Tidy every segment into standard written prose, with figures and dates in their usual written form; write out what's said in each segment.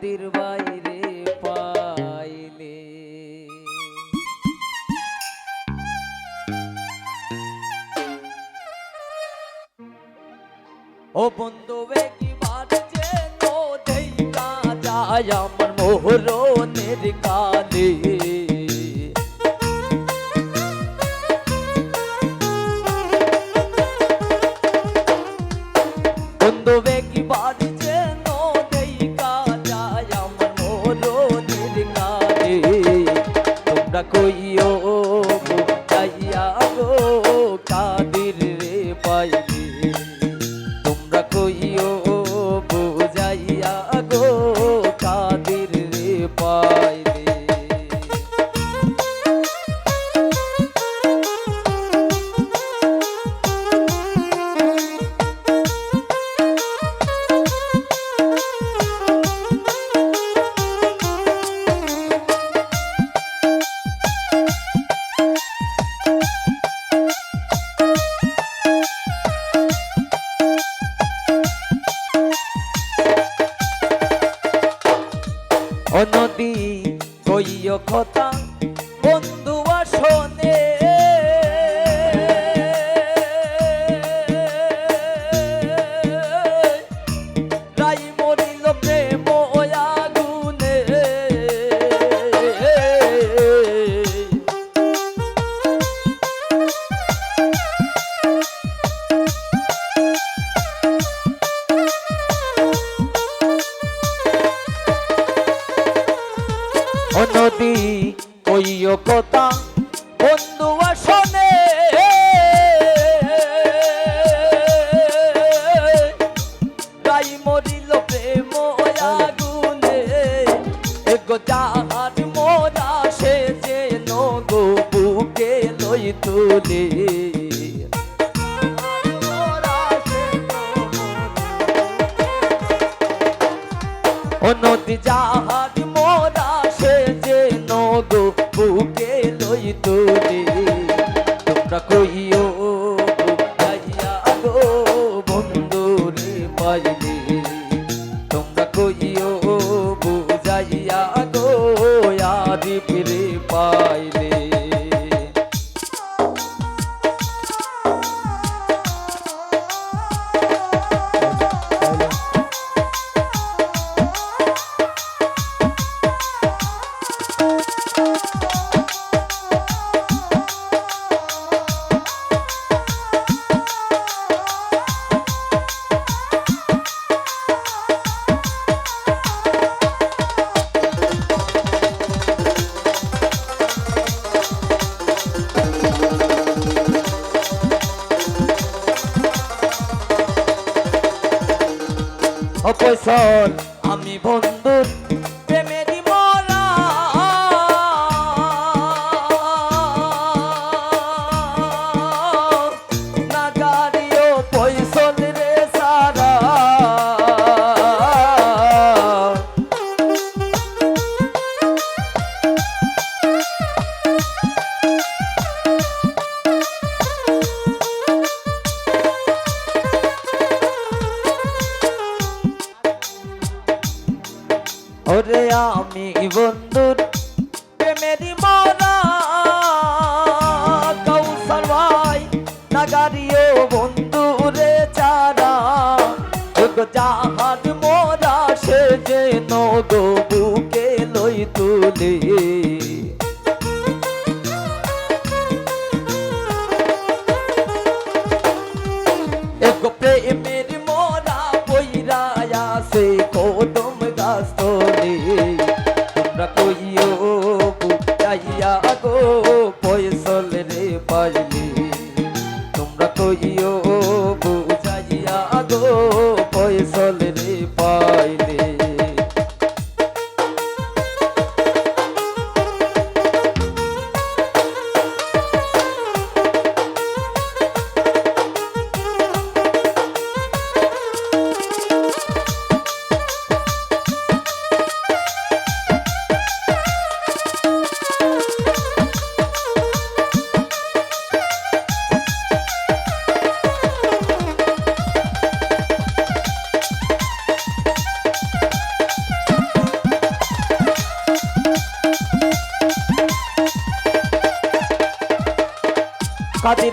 নদীর বাইরে পাইলে। ও বন্ধু একবার যেন দেখা যায় আমার মোহরনের কালে, বন্ধু একবার যেন দেখা যায় আমার মোহরনের কালে। তোমরা কইও বুঝাইয়া গো কাদের রে পাইলে, তোমরা কইও বুঝাইয়া গো কাদের রে পাইলে। ও নদী কইও কথা বন্ধু আসনে, রাই মরিল প্রেম আগুনে। ও নদী কইও কথা বন্ধু আসনে, গাই মরিল প্রেম আগুনে। এগো যাহার মোরা সে যেন গো বুকে লই তুলে, ও নদী যাহার মোরা সে যেন গো বুকে লই তুলে। তোমরা কইও বুঝাইয়া গো বন্ধু রে পাইলে, তোমরা কইও বুঝাইয়া গো আরিফ রে পাইলে। অপসল আমি বন্ধুর প্রেমেরই মরা, না গাড়িও পয়সল রে সারা। ওরে আমি বন্ধুর প্রেমেরই মরা, কৌশল ভাই নাগারিও বন্ধু রে চারা। গো যাহার মোরা সে যেন গো বুকে লই তুলে, এগো প্রেমের মোরা বইরা আছে কদম গাছ তলে। তোমরা কইও বুঝাইয়া গো পয়সল রে পাইলে, তোমরা কইও বুঝাইয়া গো পয়সল রে পাইলে।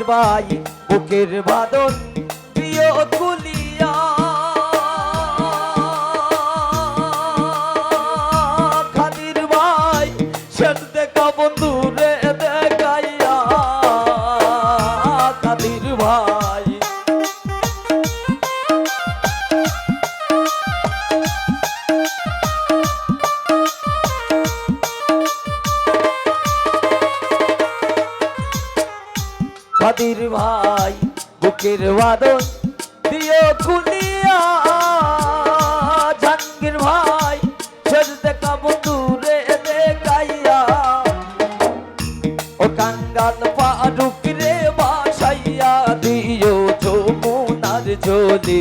ভাই বুকের বাদন প্রিয় কুলিয়া খাদির ভাই শেষ দেখা বন্ধু রে দেখাইয়া খাদির ভাই খাদির ভাই বুকের বাদন দিও কুলিয়া জাহাঙ্গীর ভাই শেষ দেখা বন্ধু রে দেখাইয়া ও কাঙ্গাল ফারুক রে বাসাইয়া দিও যমুনার জলে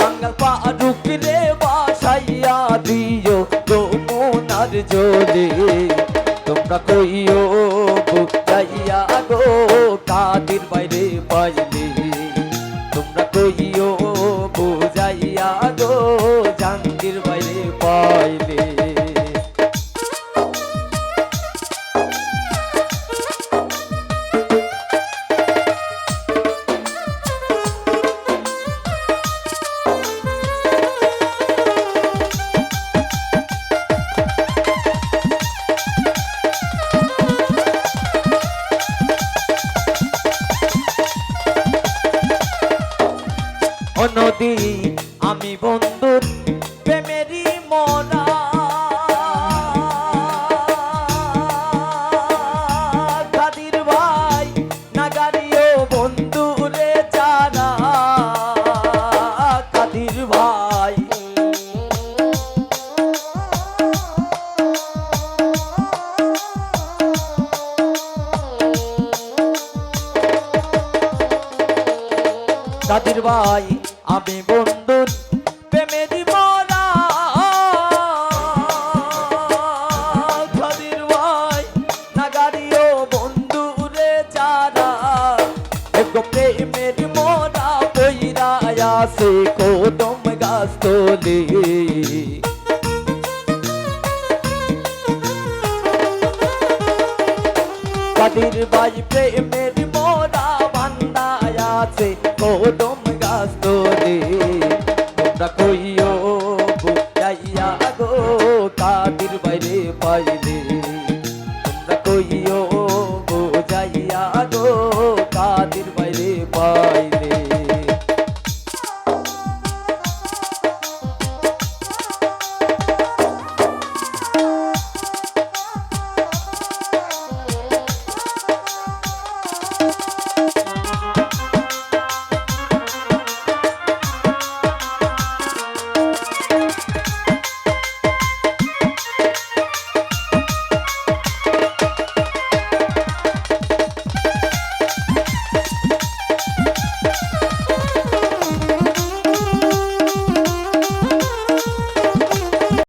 কাঙ্গাল ফারুক রে বাসাইয়া দিও যমুনার জলে তোমরা কইও বুঝাইয়া গো কাদির বাইরে পাইলে তোমরা কইও বুঝাইয়া গো জাহাঙ্গীর বাইরে পাইলে ও নদী আমি বন্ধুর প্রেমেরই মরা খাদির ভাই নাগারিও বন্ধু রে যারা খাদির ভাই খাদির ভাই আমি বন্ধুর প্রেমেরই মরা খাদির ভাই নাগারিও বন্ধু রে যারা এগো প্রেমের মরা বইরা আছে কদম গাছ তলে খাদির ভাই প্রেমের মরা বান্দা আছে কদম গাছ তলে তোমরা কইও বুঝাইয়া গো কাদির বাইরে পাইলে